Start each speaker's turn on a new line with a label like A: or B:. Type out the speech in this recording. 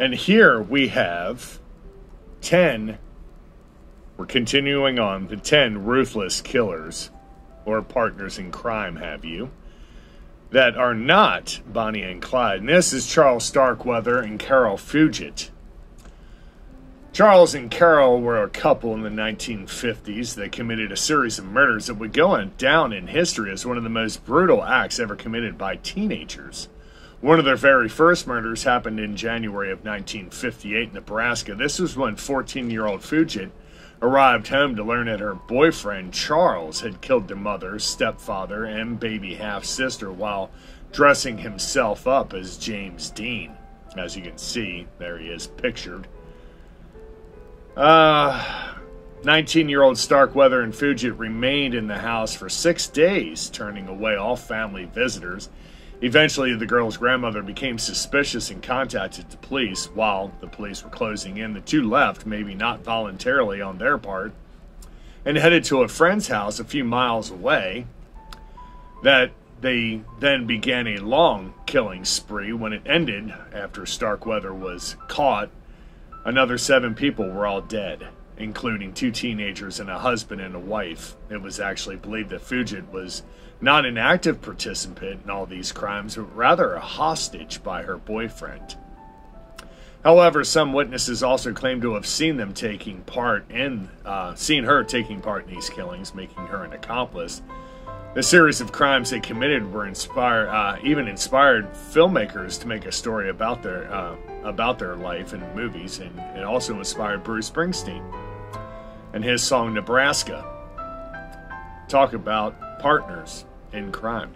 A: And here we have 10, we're continuing on, the 10 ruthless killers, or partners in crime, have you, that are not Bonnie and Clyde. And this is Charles Starkweather and Carol Fugit. Charles and Carol were a couple in the 1950s that committed a series of murders that would go down in history as one of the most brutal acts ever committed by teenagers. One of their very first murders happened in January of 1958 in Nebraska. This was when 14-year-old Fugit arrived home to learn that her boyfriend, Charles, had killed their mother, stepfather, and baby half-sister while dressing himself up as James Dean. As you can see, there he is pictured. 19-year-old Starkweather and Fugit remained in the house for 6 days, turning away all family visitors. Eventually, the girl's grandmother became suspicious and contacted the police. While the police were closing in, the two left, maybe not voluntarily on their part, and headed to a friend's house a few miles away. That they then began a long killing spree. When it ended, after Starkweather was caught, another 7 people were all dead, including 2 teenagers and a husband and a wife. It was actually believed that Fugit was not an active participant in all these crimes, but rather a hostage by her boyfriend. However, some witnesses also claim to have seen her taking part in these killings, making her an accomplice. The series of crimes they committed were even inspired filmmakers to make a story about their life in movies, and it also inspired Bruce Springsteen and his song Nebraska. Talk about partners in crime.